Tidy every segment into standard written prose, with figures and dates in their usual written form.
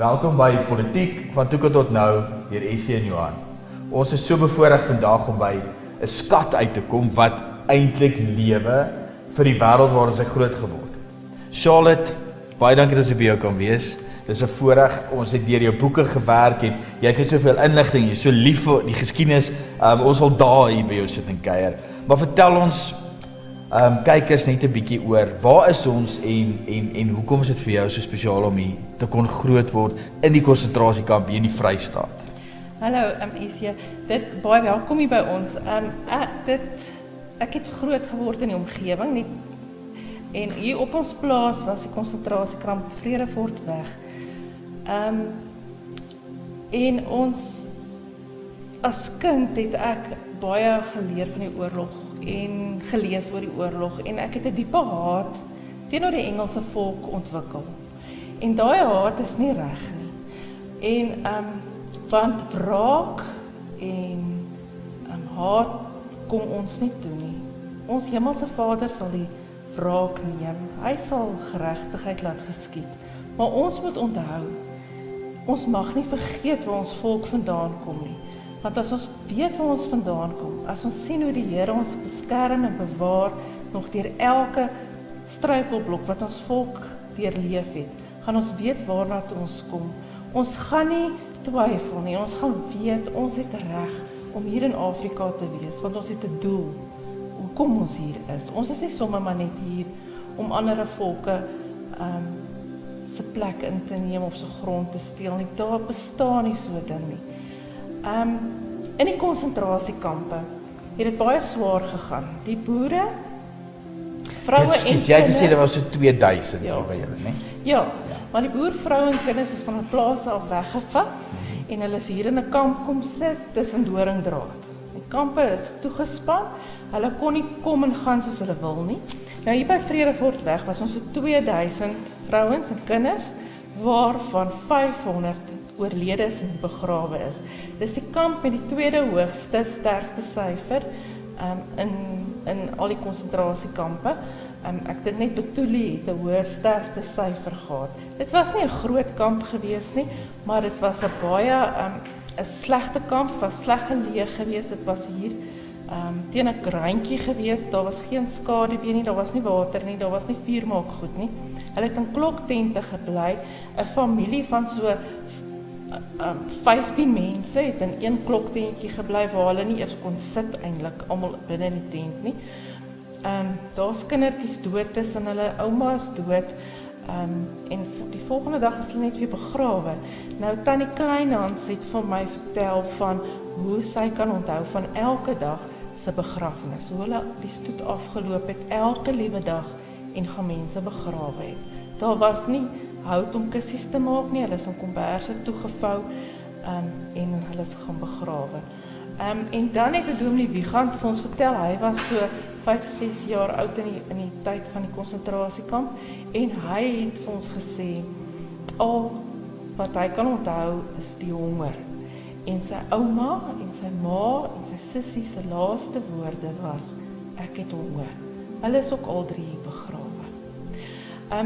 Welkom by Politiek van Toeke tot nou, deur Essie en Johan. Ons is so bevoorreg vandag om by 'n skat uit te kom wat eintlik lewe vir die wêreld waar ons groot geword het. Charlotte, baie dankie dat jy by jou kan wees. Dis 'n voorreg, ons het deur jou boeke gewerk en jy het net soveel inligting, jy is so lief vir die geskiedenis. Ons sal daar hier by jou sit en kuier. Maar vertel ons kykers net 'n bietjie oor waar is ons en hoekom is dit vir jou so spesiaal om hier te kon groot word in die konsentrasiekamp hier in die Vrystaat? Hallo, Essie, baie welkom hier by ons. Ek het groot geword in die omgewing en hier op ons plaas was die konsentrasiekamp Vredefortweg. En ons as kind het ek baie geleer van die oorlog en gelees oor die oorlog en ek het 'n diepe haat teenoor die Engelse volk ontwikkel. En daai haat is nie reg nie. En want wraak en haat kom ons nie toe nie. Ons Hemelse Vader sal die wraak neem. Hy sal geregtigheid laat geskied. Maar ons moet onthou, ons mag nie vergeet waar ons volk vandaan kom nie. Want as ons weet waar ons vandaan kom, as ons sien hoe die Here ons beskerm en bewaar, nog deur elke struikelblok wat ons volk deurleef het, gaan ons weet waarna toe ons kom. Ons gaan nie twyfel nie, ons gaan weet, ons het reg om hier in Afrika te wees, want ons het 'n doel, hoekom ons hier is. Ons is nie sommer maar net hier om ander volke se plek in te neem of se grond te steel nie. Daar bestaan nie so 'n ding nie. In die konsentrasiekampe het dit baie swaar gegaan. Die boere, vroue en kinders... Jy het gesê daar was so 2000 hier by julle, nie? Ja, maar die boer, vroue en kinders is van 'n plaas af weggevat en hulle is hier in 'n kamp kom sit tussen doringdraad. Die kampe is toegespan, hulle kon nie kom en gaan soos hulle wil nie. Nou hier by Vredefortweg was ons so 2000 vrouens en kinders, waarvan 500 oorlede is en begrawe is. Dis die kamp met die tweede hoogste sterftesyfer in al die konsentrasiekampe. Ek dink net Betuli het 'n hoër sterftesyfer gehad. Dit was nie 'n groot kamp gewees nie, maar dit was 'n baie 'n slegte kamp, het was sleg geleë gewees. Dit was hier teen 'n kraantjie gewees. Daar was geen skaduwee nie, daar was nie water nie, daar was nie vuurmaak goed nie. Hulle het in kloktente gebly. 'n Familie van so 15 mense het in een kloktentjie gebly waar hulle nie eers kon sit eintlik, almal binne in die tent nie. Daar's kindertjies dood tussen hulle, ouma is dood, en die volgende dag is hulle net weer begrawe. Nou Tannie Kleinhans het vir my vertel van hoe sy kan onthou van elke dag se begrafnis, hoe hulle die stoet afgeloop het elke liewe dag en gaan mense begrawe het. Daar was nie hout om kussies te maak nie, hulle is in komberse toegevou en hulle is gaan begrawe. En dan het die dominee Wiegand vir ons vertel, hy was so 5-6 jaar oud in die tyd van die konsentrasiekamp en hy het vir ons gesê, al wat hy kan onthou is die honger. En sy ouma en sy ma en sy sussie se laaste woorde was, ek het honger. Hulle is ook al 3 begrawe.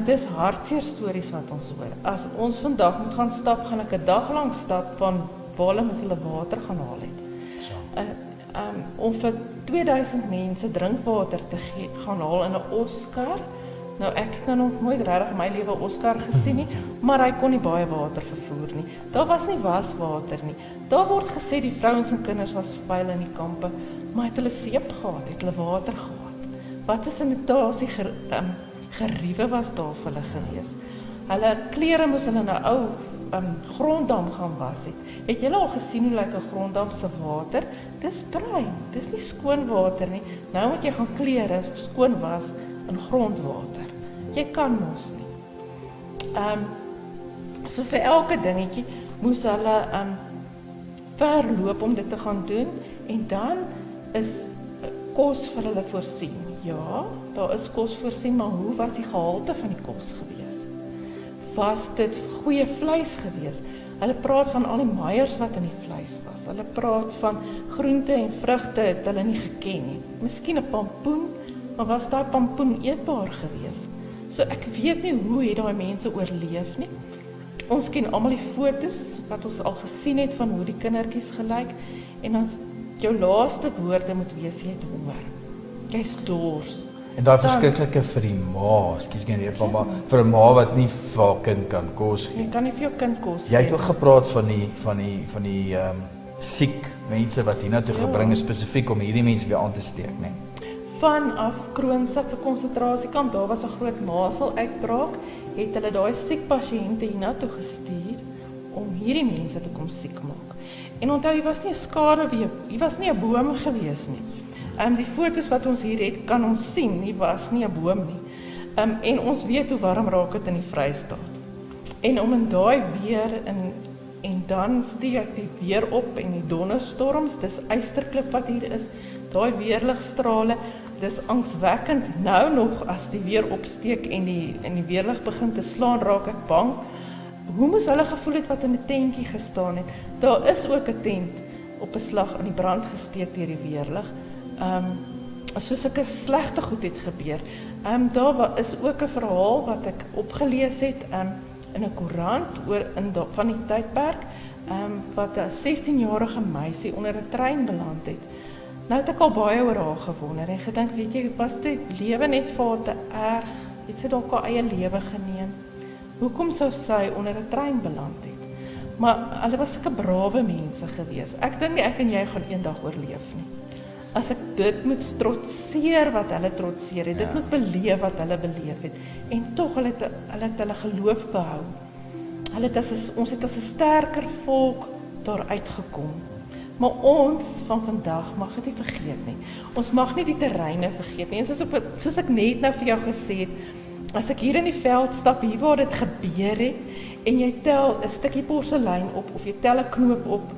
Dis hartseer stories wat ons hoor. As ons vandag moet gaan stap, gaan ek 'n dag lank stap van waar hulle moes hulle water gaan haal het. Om vir 2000 mense drinkwater te gaan haal in 'n Oscar. Nou ek het nog nooit regtig in my lewe 'n Oscar gesien nie, maar hy kon nie baie water vervoer nie. Daar was nie waswater nie. Daar word gesê die vrouens en kinders was vuil in die kampe, maar het hulle seep gehad, het hulle water gehad. Wat 'n sanitasie geriewe was daar vir hulle gewees. Hulle klere moes hulle in 'n ou gronddam gaan was het. Het julle al gesien hoe lyk 'n gronddam se water? Dis bruin, dis nie skoon water nie. Nou moet jy gaan klere skoon was in grondwater. Jy kan mos nie. So vir elke dingetjie moes hulle verloop om dit te gaan doen en dan is kos vir hulle voorsien. Ja, daar is kos voorsien, maar hoe was die gehalte van die kos gewees? Was dit goeie vleis gewees? Hulle praat van al die meiers wat in die vleis was. Hulle praat van groente en vrugte het hulle nie geken nie. Miskien 'n pampoen, maar was daai pampoen eetbaar gewees? So ek weet nie hoe het daai mense oorleef nie. Ons ken almal die foto's wat ons al gesien het van hoe die kindertjies gelyk en ons jou laaste woorde moet wees jy het honger. Jy's dors. En daai verskriklike vir die ma, ekskuus my neef, maar vir 'n ma wat nie vir haar kind kan kos gee. Jy kan nie vir jou kind kos Jy het ook gepraat van die siek mense wat hiernatoe gebring is spesifiek om hierdie mense weer aan te steek, né? Vanaf Kroonstad se konsentrasiekamp, daar was 'n groot masel-uitbraak, het hulle daai siek pasiënte hiernatoe gestuur om hierdie mense te kom siek maak. En onthou, hier was nie 'n skaduwee, hier was nie 'n boom gewees nie. Die foto's wat ons hier het, kan ons sien, hier was nie 'n boom nie. En ons weet hoe warm raak dit in die Vrystaat. En om in daai weer en dan steek die weer op en die donderstorms, dis ysterklip wat hier is, daai weerligstrale, dis angswekkend. Nou nog as die weer opsteek en die weerlig begin te slaan, raak ek bang. Hoe moes hulle gevoel het wat in 'n tentjie gestaan het? Daar is ook 'n tent op 'n slag in die brand gesteek deur die weerlig. So sulke slegte goed het gebeur. Daar is ook 'n verhaal wat ek opgelees het in 'n koerant van die tydperk, wat 'n 16-jarige meisie onder 'n trein beland het. Nou het ek al baie oor haar gewonder en gedink, weet jy, was dit lewe net vir haar te erg? Het sy dalk haar eie lewe geneem? Hoekom sou sy onder 'n trein beland het? Maar hulle was sulke brawe mense gewees. Ek dink ek en jy gaan eendag oorleef nie. As ek dit moet trotseer wat hulle trotseer het, dit moet beleef wat hulle beleef het, en tog hulle het hulle geloof behou. Ons het as 'n sterker volk daar uitgekom. Maar ons van vandag mag dit nie vergeet nie. Ons mag nie die terreine vergeet nie. En soos ek net nou vir jou gesê het, as ek hier in die veld stap, hier waar dit gebeur het, en jy tel 'n stukkie porselein op, of jy tel 'n knoop op,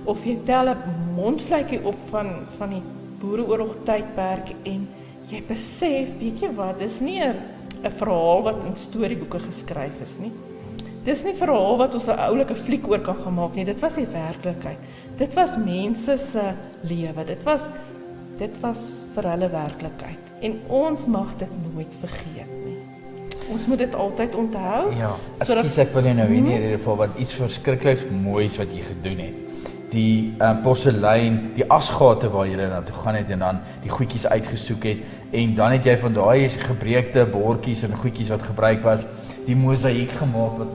of jy tel 'n mondvletjie op van die Boereoorlog tydperk, en jy besef, weet jy wat, dis nie 'n verhaal wat in storieboeke geskryf is nie. Dis nie 'n verhaal wat ons 'n oulike fliek oor kan gemaak nie, dit was die werklikheid. Dit was mense se lewe, dit was vir hulle werklikheid. En ons mag dit nooit vergeet nie. Ons moet dit altyd onthou. Ja, ekskuus ek wil jou nou in hierdie geval wat iets verskriklik moois wat jy gedoen het. Die porselein, die asgate waar jy na toe gaan het en dan die goedjies uitgesoek het, en dan het jy van daai gebreekte bordjies en goedjies wat gebruik was, die mosaïek gemaak wat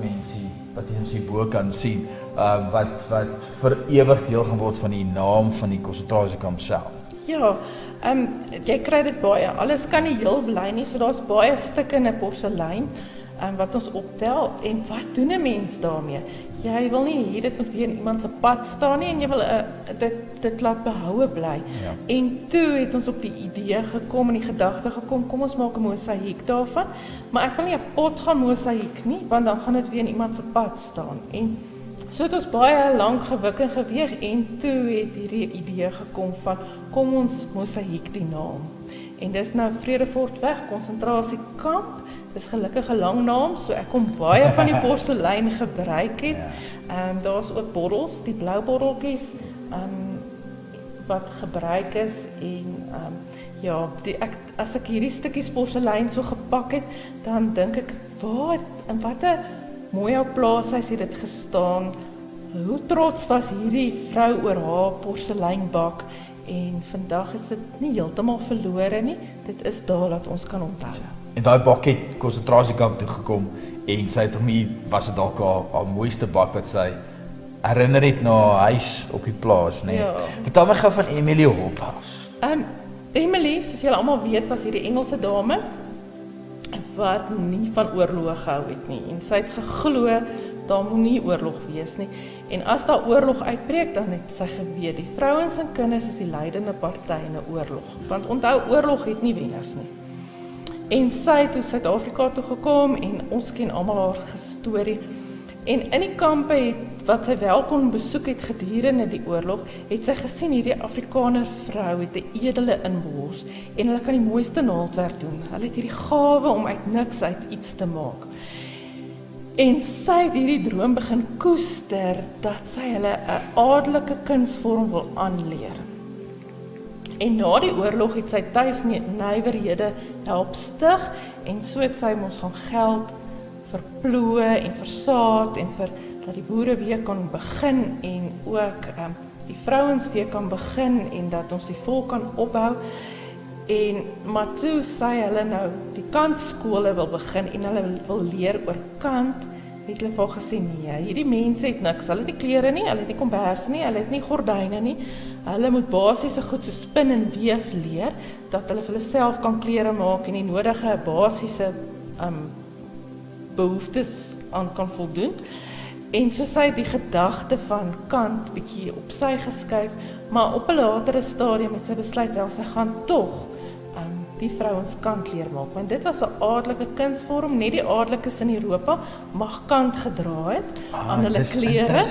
ons hierbo kan sien, wat vir ewig deel gaan word van die naam van die konsentrasiekamp self. Ja, jy kry dit baie, alles kan nie heel bly nie, so daar's baie stukke in 'n porselein, wat ons optel, en wat doen 'n mens daarmee? Jy wil nie hier dit moet weer in iemand se pad staan nie, en jy wil dit laat behoue bly. Ja. En toe het ons op die idee gekom en die gedagte gekom, kom ons maak 'n mosaïek daarvan, maar ek wil nie 'n pot gaan mosaïek nie, want dan gaan dit weer in iemand se pad staan. En so het ons baie lank gewik en geweeg, en toe het hierdie idee gekom van, kom ons mosaïek die naam. En dis nou Vredefortweg konsentrasiekamp. Dis gelukkig 'n lang naam, so ek kom baie van die porselein gebruik het. Daar's ook bottels, die blou botteltjies, wat gebruik is, en ja, as ek hierdie stukkies porselein so gepak het, dan dink ek, wat 'n mooi ou plaashuis het dit gestaan. Hoe trots was hierdie vrou oor haar porseleinbak, en vandag is dit nie heeltemal verlore nie. Dit is daar dat ons kan onthou. En daai bak het konsentrasiekamp toe gekom, en sy het hom hier, was dit dalk haar mooiste bak wat sy herinner het na haar huis op die plaas, né? Ja. Vertel my gou van Emily Hophouse. Emily, soos julle almal weet, was hierdie Engelse dame wat nie van oorlog gehou het nie, en sy het geglo daar moet nie oorlog wees nie, en as daar oorlog uitbreek, dan het sy geweet, die vrouens en kinders is die leidende party in 'n oorlog, want onthou, oorlog het nie wenners nie. En sy het toe Suid-Afrika toe gekom, en ons ken almal haar storie, en in die kampe wat sy wel kon besoek het gedurende die oorlog, het sy gesien hierdie Afrikaner vrou het 'n edele inbors, en hulle kan die mooiste naaldwerk doen. Hulle het hierdie gawe om uit niks uit iets te maak. En sy het hierdie droom begin koester, dat sy hulle 'n adelike kunsvorm wil aanleer. En na die oorlog het sy tuis nywerhede help stig, en so het sy ons gaan geld vir ploë en vir saad en vir dat die boere weer kan begin en ook die vrouens weer kan begin en dat ons die volk kan opbou. Maar toe sê hulle nou, die kantskole wil begin en hulle wil leer oor kant, het hulle vir gesê, nee, hierdie mense het niks, hulle het nie klere nie, hulle het nie komberse nie, hulle het nie gordyne nie, hulle moet basiese goed so spin en weef leer, dat hulle vir hulle self kan klere maak en die nodige basiese behoeftes aan kan voldoen. En so sy het die gedagte van kant bietjie op sy geskuif, maar op 'n latere stadium het sy besluit wel sy gaan tog die vrouens kant leer maak, want dit was 'n adelike kunsvorm, net die adelikes in Europa mag kant gedra het aan hulle klere.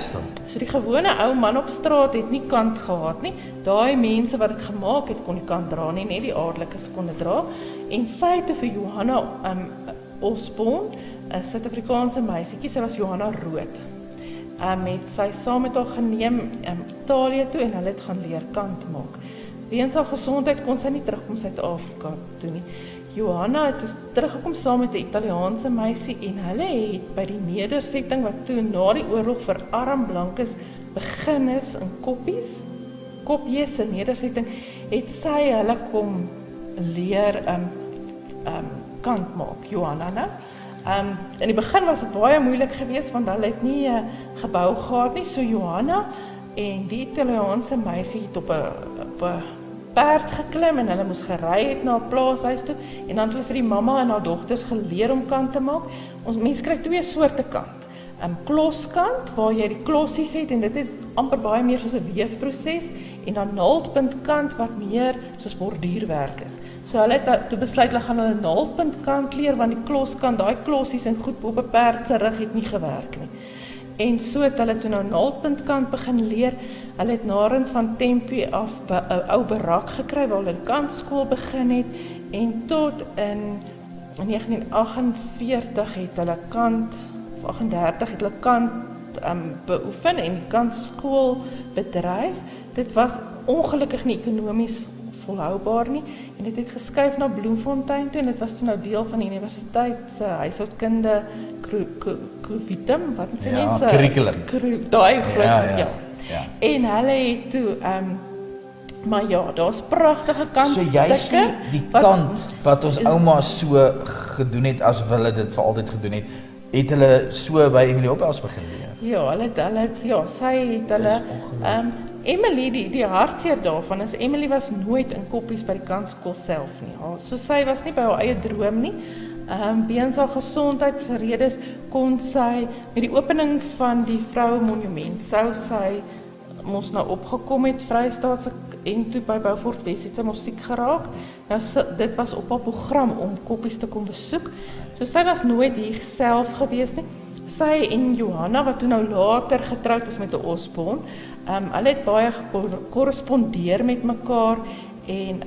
So die gewone ou man op straat het nie kant gehad nie. Daai mense wat dit gemaak het kon die kant dra nie, net die adelikes kon dit dra. En sy het vir Johanna Osborn, 'n Suid-Afrikaanse meisietjie, sy was Johanna Rood. Het sy saam met haar geneem Italië toe en hulle het gaan leer kant maak. Weens haar gesondheid kon sy nie terugkom Suid-Afrika toe nie. Johanna het dus teruggekom saam met 'n Italiaanse meisie en hulle het by die nedersetting wat toe na die oorlog vir arm blankes begin is in Koppies se nedersetting, het sy hulle kom leer kant maak, Johanna nou. In die begin was dit baie moeilik geweest want hulle het nie gebou gehad nie, so Johanna en die Italiaanse meisie het op 'n perd geklim en hulle moes gery het na 'n plaashuis toe en dan het hulle vir die mamma en haar dogters geleer om kant te maak. Ons mense kry twee soorte kant. Kloskant waar jy die klossies het en dit is amper baie meer soos 'n weefproses en dan naaldpuntkant wat meer soos borduurwerk is. So hulle het toe besluit hulle gaan hulle naaldpuntkant leer want die kloskant, daai klossies en goed op 'n perd se rug het nie gewerk nie. En so het hulle toe nou naaldpuntkant begin leer. Hulle het narend van Tempe af 'n ou barak gekry waar hulle kantskool begin het en tot in 1948 het hulle kant, of 38 het hulle kant beoefen en die kantskool bedryf. Dit was ongelukkig nie ekonomies volhoubaar nie en dit het geskuif na Bloemfontein toe en dit was toe nou deel van die universiteit se huishoudkunde curriculum, wat het mense curriculum. Daai groot ja. En hulle het toe maar ja, daar's pragtige kantstukke. So jy sien die kant wat ons ouma so gedoen het asof hulle dit vir altyd gedoen het hulle so by Emily Ophuis begin leer. Ja, sy het hulle Emily, die hartseer daarvan is, Emily was nooit in Koppies by die kantskool self nie. So sy was nie by haar eie droom nie. Weens haar gesondheidsredes kon sy, met die opening van die vroue monument, sou sy mos nou opgekom het, Vrystaatse en toe by Beaufort Wes het sy mos siek geraak. Nou, dit was op haar program om Koppies te kom besoek. So sy was nooit hier self gewees nie. Sy en Johanna, wat toe nou later getroud is met 'n Osborn, hulle het baie gekorrespondeer met mekaar en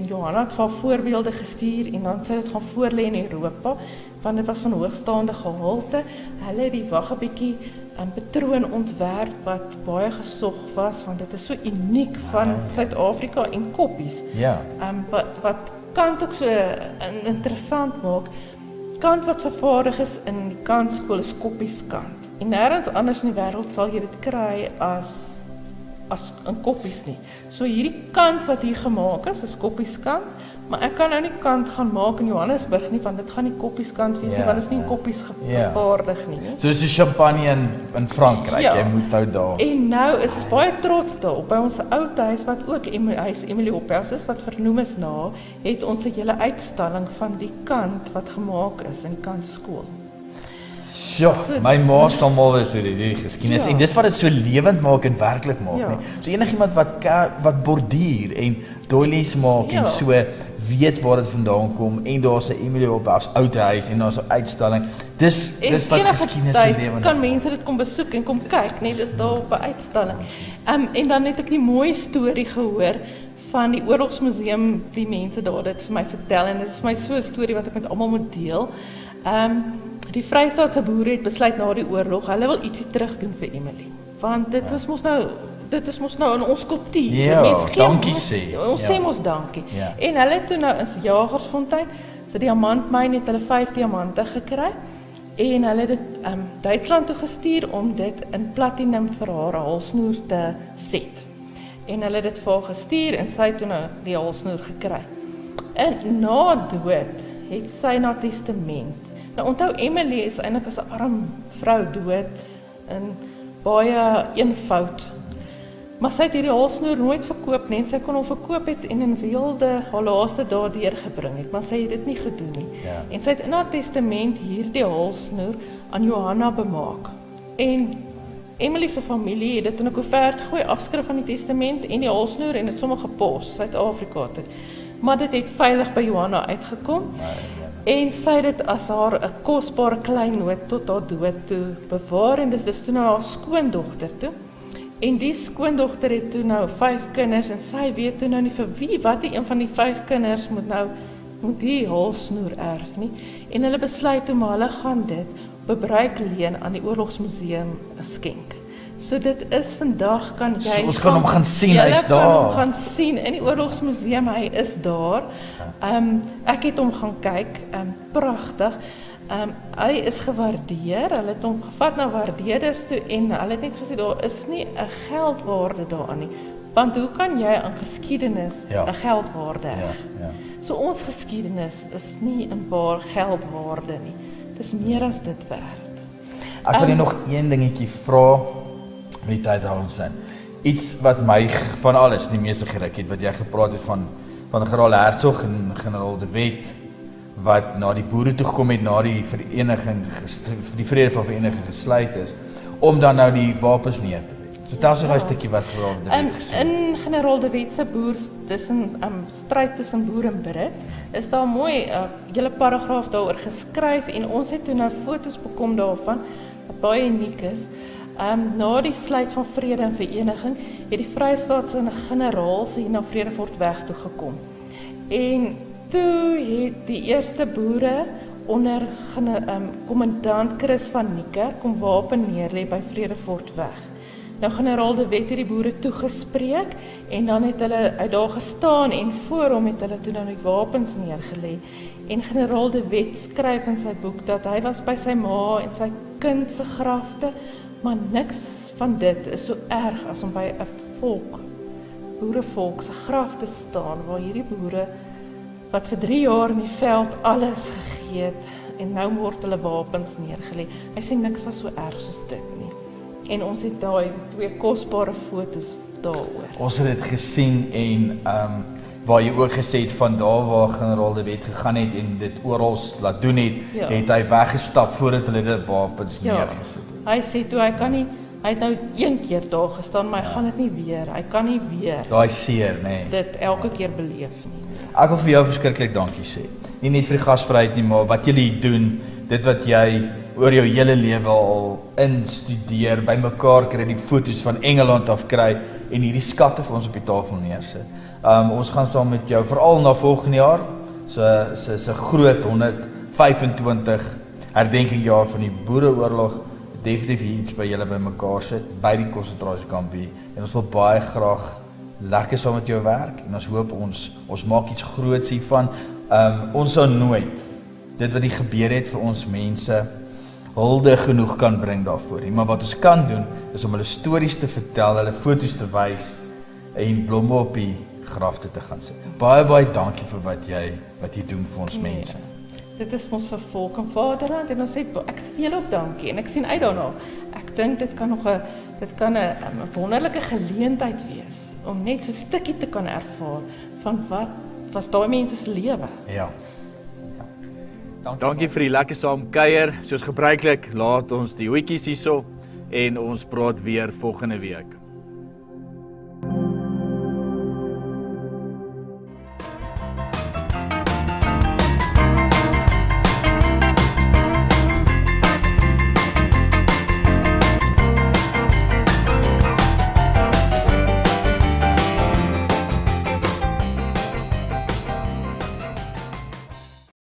Johanna het vir voorbeelde gestuur en dan sy het gaan voorlê in Europa, want dit was van hoogstaande gehalte. Hulle het die wag 'n bietjie 'n patroon ontwerp wat baie gesog was, want dit is so uniek van Suid-Afrika en Koppies. Ja. Wat kant ook so interessant maak. Kant wat vervaardig is in die kantskool is Koppies kant. En nêrens anders in die wêreld sal jy dit kry as in Koppies nie. So hierdie kant wat hier gemaak is Koppies kant, maar ek kan nou nie kant gaan maak in Johannesburg nie, want dit gaan nie Koppies kant wees nie, want dit is nie in Koppies vervaardig nie. So is die champagne in Frankryk, jy moet nou daar. En nou is ons baie trots daarop, by ons ou huis wat ook huis Emily Ophuis is, wat vernoem is na, het ons 'n hele uitstalling van die kant wat gemaak is in die kantskool. Sjoe, my ma sal mal wees oor die geskiedenis en dis wat dit so lewend maak en werklik maak, nie. So enigiemand wat borduur en doilies maak en so weet waar dit vandaan kom en daar's 'n Emily Ophuis oud huis en daar's 'n uitstalling. Dis wat geskiedenis so lewend kan mense dit kom besoek en kom kyk, net dis daar op 'n uitstalling. En dan het ek die mooi storie gehoor van die oorlogsmuseum, die mense daar dit vir my vertel en dit is vir my so 'n storie wat ek met almal moet deel. Die Vrystaatse boere het besluit na die oorlog, hulle wil ietsie terug doen vir Emily. Want dit is mos nou in ons kultuur. Ja, dankie sê. Ons sê mos dankie. En hulle het toe nou in Jagersfontein, so diamantmyn het hulle 5 diamante gekry. En hulle het dit Duitsland toe gestuur om dit in platinum vir haar halsnoer te set. En hulle het dit vir haar gestuur en sy het toe nou die halsnoer gekry. En na dood het sy na testament. Nou onthou Emily is eintlik as 'n arm vrou dood in baie eenvoud. Maar sy het hierdie halsnoer nooit verkoop nie en sy kon hom verkoop het en in weelde haar laaste dae deurgebring het, maar sy het dit nie gedoen nie. Ja. En sy het in haar testament hierdie halsnoer aan Johanna bemaak. En Emily se familie het dit in 'n koevert gegooi, afskrif van die testament en die halsnoer en dit sommer gepos Suid-Afrika toe. Maar dit het veilig by Johanna uitgekom. En sy het dit as haar 'n kosbare kleinoot tot haar dood toe bewaar en dis toe nou haar skoondogter toe. En die skoondogter het toe nou 5 kinders en sy weet toe nou nie vir wie wat een van die 5 kinders moet die halsnoer erf nie. En hulle besluit toe maar hulle gaan dit bebruik leen aan die Oorlogsmuseum skenk. So dit is vandag kan jy So ons kan hom gaan sien, hy's Julle kan daar. hom gaan sien in die Oorlogsmuseum, hy is daar. Ek het hom gaan kyk, pragtig. Hy is gewaardeer, hulle het hom gevat na waardeerders toe en hulle het net gesê daar is nie 'n geldwaarde daaraan nie. Want hoe kan jy aan geskiedenis 'n geldwaarde hê? Ja. So ons geskiedenis is nie in waar geldwaarde nie. Dit is meer as dit werd. Ek wil net nog een dingetjie vra met die tyd al ons in. Iets wat my van alles die meeste geruk het, wat jy gepraat het van generaal Hertzog en generaal De Wet, wat na die boere toe gekom het, na die vereniging, die vrede van vereniging gesluit is, om dan nou die wapens neer te lê. Vertel ons daai stukkie wat generaal De Wet gesê het. In generaal De Wet se stryd tussen boer en Brit, is daar mooi hele paragraaf daaroor geskryf en ons het toe nou foto's bekom daarvan, wat baie uniek is. Na die sluit van vrede en vereniging, het die Vrystaatse generaals hier na Vredefort-weg toe gekom. En toe het die eerste boere onder kommandant Chris van Niekerk kom wapen neerlê by Vredefort-weg. Nou generaal De Wet het die boere toegespreek en dan het hulle uit daar gestaan en voor hom het hulle toe nou die wapens neergelê. En generaal De Wet skryf in sy boek dat hy was by sy ma en sy kind se grafte, maar niks van dit is so erg as om by 'n boerevolk se graf te staan, waar hierdie boere wat vir 3 jaar in die veld alles gegee het en nou word hulle wapens neergelê. Hy sê niks was so erg soos dit nie. En ons het daai 2 kosbare foto's daaroor. Ons het dit gesien en waar jy ook gesê het van daar waar generaal De Wet gegaan het en dit oral laat doen het, het hy weggestap voordat hulle dit wapens neergesit het. Hy sê toe hy het nou 1 keer daar gestaan, maar hy gaan dit nie weer. Hy kan nie weer Daai seer, nê. dit elke keer beleef nie. Ek wil vir jou verskriklik dankie sê. Nie net vir die gasvryheid nie, maar wat julle doen, dit wat jy oor jou hele lewe al instudeer, bymekaar kry, die foto's van Engeland af kry en hierdie skatte vir ons op die tafel neersit. Ons gaan saam met jou veral na volgende jaar, so groot 125 herdenkingjaar van die Boereoorlog, definitief iets by julle bymekaar sit by die konsentrasiekampie en ons wil baie graag lekker saam met jou werk en ons hoop ons maak iets groots hiervan. Ons sal nooit dit wat gebeur het vir ons mense hulde genoeg kan bring daarvoor nie, maar wat ons kan doen is om hulle stories te vertel, hulle foto's te wys en blomme op die grafte te gaan sit. Baie dankie vir wat jy doen vir ons mense. Dit is ons vir volk en vaderland en ons sê ek sê vir julle ook dankie en ek sien uit daarna. Ek dink dit kan 'n wonderlike geleentheid wees om net so 'n stukkie te kan ervaar van wat was daai mense se lewe. Ja. Dankie vir die lekker saam kuier. Soos gebruiklik, laat ons die hoetjies hierso en ons praat weer volgende week.